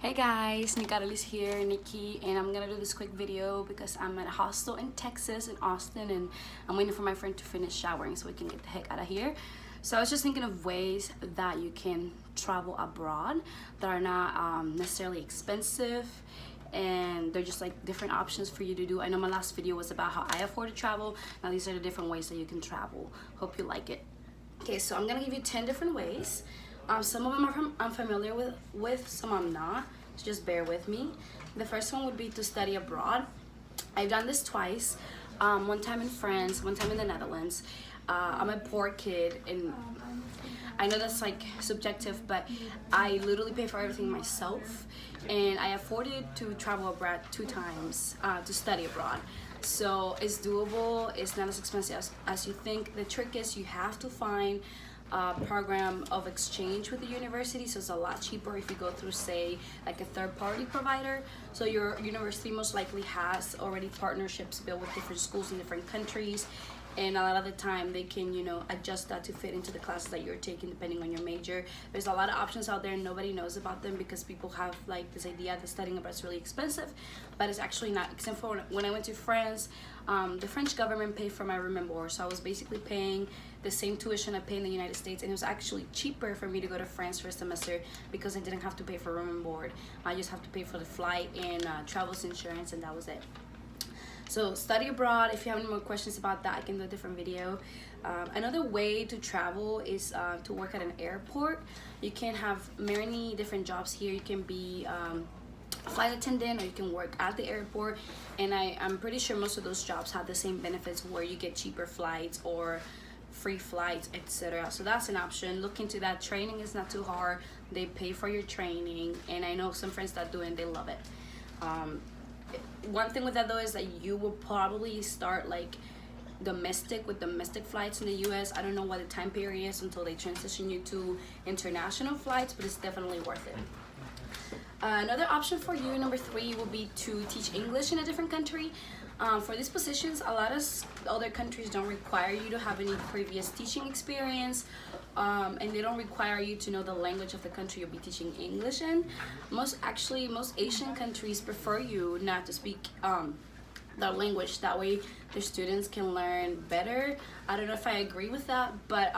Hey guys, Nicarolis here, Nikki, and I'm gonna do this quick video because I'm at a hostel in Texas, in Austin, and I'm waiting for my friend to finish showering so we can get the heck out of here. So I was just thinking of ways that you can travel abroad that are not necessarily expensive, and they're just like different options for you to do. I know my last video was about how I afford to travel. Now these are the different ways that you can travel. Hope you like it. Okay, so I'm gonna give you 10 different ways. Some of them I'm familiar with, some I'm not, so just bear with me. The first one would be to study abroad. I've done this twice, one time in France, one time in the Netherlands. I'm a poor kid, and I know that's like subjective, but I literally pay for everything myself, and I afforded to travel abroad 2 times to study abroad. So it's doable, it's not as expensive as you think. The trick is you have to find program of exchange with the university, so it's a lot cheaper if you go through, say, like a third-party provider. So your university most likely has already partnerships built with different schools in different countries, and a lot of the time they can, you know, adjust that to fit into the classes that you're taking depending on your major. There's a lot of options out there and nobody knows about them because people have like this idea that studying abroad is really expensive, but it's actually not. Except for when I went to France, the French government paid for my room and board, so I was basically paying the same tuition I pay in the United States, and it was actually cheaper for me to go to France for a semester because I didn't have to pay for room and board. I just have to pay for the flight and travels insurance, and that was it. So study abroad. If you have any more questions about that, I can do a different video. Another way to travel is to work at an airport. You can have many different jobs here. You can be flight attendant, or you can work at the airport, and I'm pretty sure most of those jobs have the same benefits where you get cheaper flights or free flights, etc. So that's an option. Look into that. Training is not too hard. They pay for your training, and I know some friends that do it and they love it. One thing with that though is that you will probably start like domestic flights in the US. I don't know what the time period is until they transition you to international flights, but it's definitely worth it. Another option for you, number 3, will be to teach English in a different country. For these positions, a lot of other countries don't require you to have any previous teaching experience, and they don't require you to know the language of the country you'll be teaching English in. Most Asian countries prefer you not to speak their language. That way their students can learn better. I don't know if I agree with that, but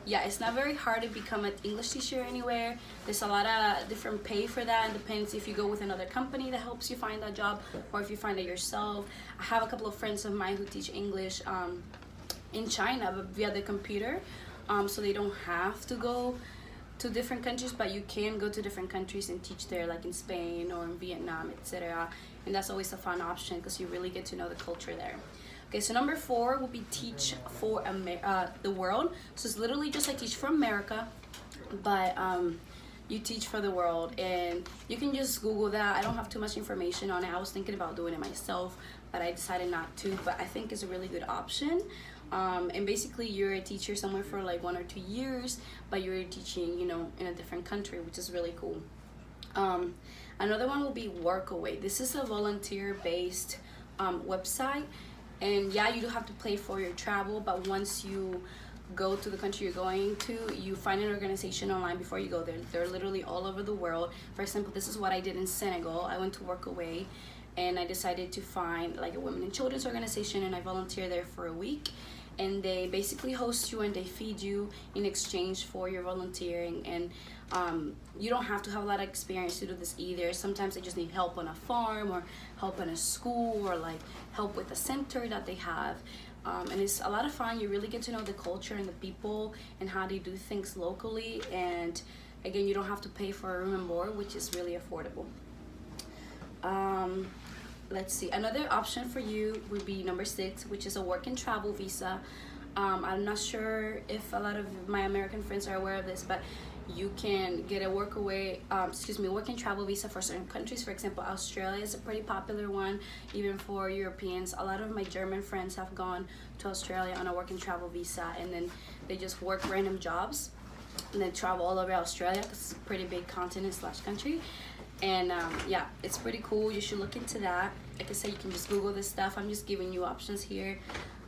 yeah, it's not very hard to become an English teacher anywhere. There's a lot of different pay for that. It depends if you go with another company that helps you find that job, or if you find it yourself. I have a couple of friends of mine who teach English in China, but via the computer. So they don't have to go to different countries, but you can go to different countries and teach there, like in Spain or in Vietnam, etc. And that's always a fun option because you really get to know the culture there. Okay, so number 4 will be teach for the world. So it's literally just like teach for America, but you teach for the world, and you can just Google that. I don't have too much information on it. I was thinking about doing it myself, but I decided not to. But I think it's a really good option. And basically you're a teacher somewhere for like 1 or 2 years, but you're teaching, you know, in a different country, which is really cool. Another one will be Workaway. This is a volunteer-based website. And yeah, you do have to pay for your travel, but once you go to the country you're going to, you find an organization online before you go there. They're literally all over the world. For example, this is what I did in Senegal. I went to Workaway, and I decided to find like a women and children's organization, and I volunteered there for a week. And they basically host you and they feed you in exchange for your volunteering. And you don't have to have a lot of experience to do this either. Sometimes they just need help on a farm, or help in a school, or like help with a center that they have. And it's a lot of fun. You really get to know the culture and the people and how they do things locally. And again, you don't have to pay for a room and board, which is really affordable. Let's see, another option for you would be number 6, which is a work and travel visa. I'm not sure if a lot of my American friends are aware of this, but you can get a work and travel visa for certain countries. For example, Australia is a pretty popular one, even for Europeans. A lot of my German friends have gone to Australia on a work and travel visa, and then they just work random jobs and then travel all over Australia because it's a pretty big continent/country. And yeah, it's pretty cool. You should look into that. Like I said, you can just Google this stuff. I'm just giving you options here.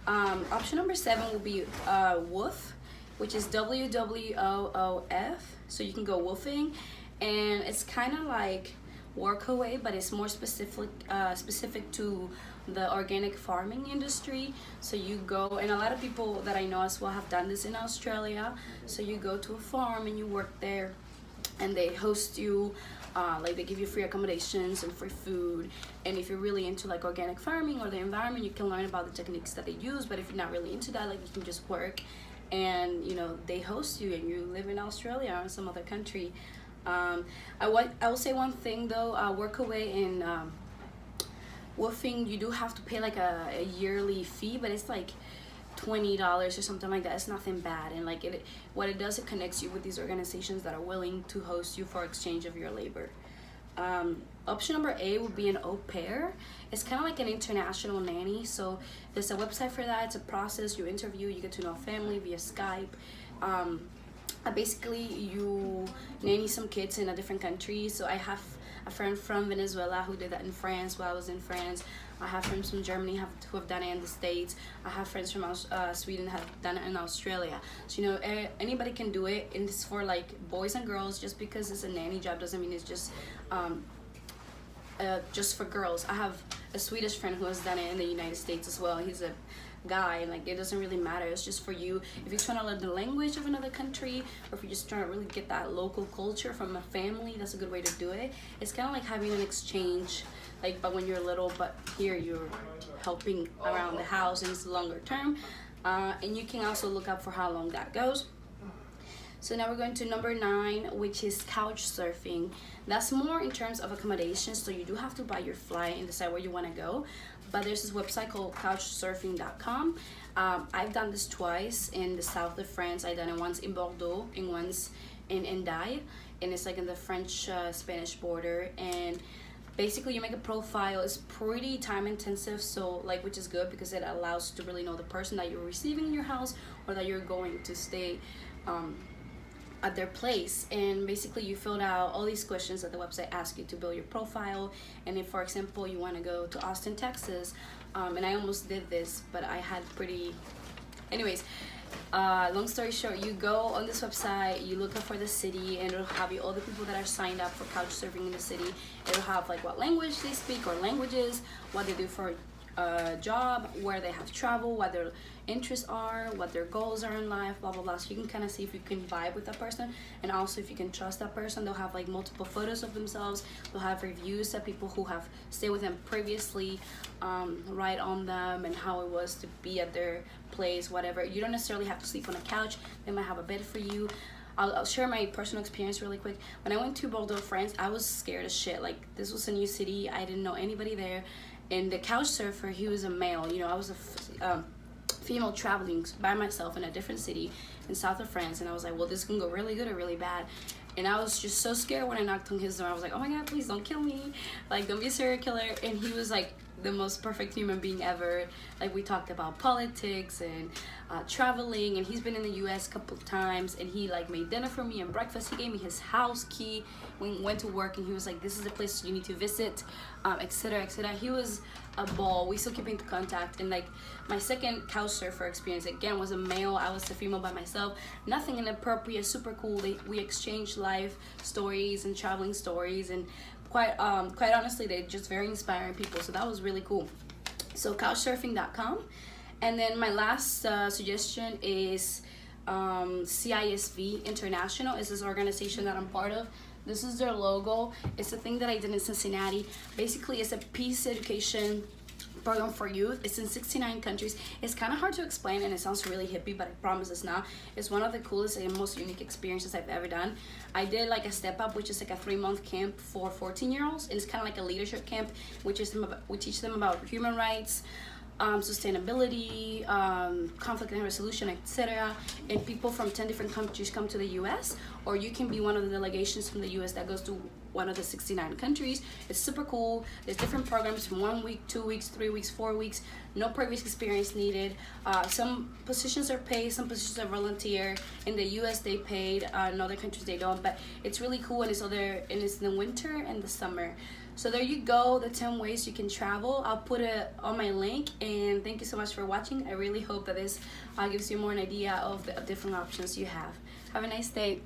Option number 7 will be WWOOF, which is WWOOF. So you can go woofing, and it's kind of like Workaway, but it's more specific to the organic farming industry. So you go, and a lot of people that I know as well have done this in Australia. So you go to a farm and you work there, and they host you, like they give you free accommodations and free food. And if you're really into like organic farming or the environment, you can learn about the techniques that they use. But if you're not really into that, like you can just work, and you know, they host you and you live in Australia or some other country. I will say one thing though, Workaway and WWOOFing, you do have to pay like a yearly fee, but it's like $20 or something like that. It's nothing bad, and like what it does, it connects you with these organizations that are willing to host you for exchange of your labor. Option number A would be an au pair. It's kind of like an international nanny. So there's a website for that. It's a process. You interview, you get to know family via Skype. Basically, you nanny some kids in a different country. So I have a friend from Venezuela who did that in France while I was in France. I have friends from Germany who have done it in the States. I have friends from Sweden who have done it in Australia. So, you know, anybody can do it, and it's for like boys and girls. Just because it's a nanny job doesn't mean it's just for girls. I have a Swedish friend who has done it in the United States as well. He's a guy, and like it doesn't really matter. It's just for you. If you're trying to learn the language of another country, or if you're just trying to really get that local culture from a family, that's a good way to do it. It's kind of like having an exchange, like, but when you're little, but here you're helping around the house, and it's longer term. And you can also look up for how long that goes. So now we're going to number 9, which is Couchsurfing. That's more in terms of accommodations, so you do have to buy your flight and decide where you want to go. But there's this website called Couchsurfing.com. I've done this twice in the south of France. I've done it once in Bordeaux and once in Hendaye, and it's like in the French-Spanish border. And basically you make a profile. It's pretty time intensive, so like, which is good because it allows you to really know the person that you're receiving in your house or that you're going to stay at their place. And basically you filled out all these questions that the website asks you to build your profile. And if, for example, you want to go to Austin, Texas, and I almost did this, but I had anyways, long story short, you go on this website, you look up for the city, and it'll have you all the people that are signed up for Couchsurfing in the city. It'll have like what language they speak or languages, what they do for a job, where they have traveled, what their interests are, what their goals are in life, blah blah blah. So you can kind of see if you can vibe with that person, and also if you can trust that person. They'll have like multiple photos of themselves. They'll have reviews that people who have stayed with them previously write on them, and how it was to be at their place, whatever. You don't necessarily have to sleep on a couch. They might have a bed for you. I'll share my personal experience really quick. When I went to Bordeaux, France, I was scared as shit. Like, this was a new city. I didn't know anybody there. And the couch surfer, he was a male. You know, I was a female traveling by myself in a different city in south of France. And I was like, well, this can go really good or really bad. And I was just so scared when I knocked on his door. I was like, oh my God, please don't kill me. Like, don't be a serial killer. And he was like the most perfect human being ever. Like, we talked about politics and traveling, and he's been in the US a couple of times, and he like made dinner for me and breakfast. He gave me his house key when we went to work, and he was like, this is the place you need to visit, etc, etc. He was a ball. We still keep in contact. And like, my second couch surfer experience again was a male. I was a female by myself. Nothing inappropriate, super cool. We exchanged life stories and traveling stories, and quite honestly, they're just very inspiring people. So that was really cool. So couchsurfing.com. And then my last suggestion is CISV International. Is this organization that I'm part of. This is their logo. It's a thing that I did in Cincinnati. Basically, it's a peace education program for youth. It's in 69 countries. It's kind of hard to explain, and it sounds really hippie, but I promise it's not. It's one of the coolest and most unique experiences I've ever done. I did like a step up, which is like a 3-month camp for 14-year-olds. And it's kind of like a leadership camp, which is we teach them about human rights, sustainability, conflict and resolution, etc. And people from 10 different countries come to the US, or you can be one of the delegations from the US that goes to one of the 69 countries. It's super cool. There's different programs from 1 week, 2 weeks, 3 weeks, 4 weeks. No previous experience needed. Some positions are paid, some positions are volunteer. In the US they paid, in other countries they don't, but it's really cool, and it's in the winter and the summer. So there you go, the 10 ways you can travel. I'll put it on my link, and thank you so much for watching. I really hope that this gives you more an idea of the different options you have. Have a nice day.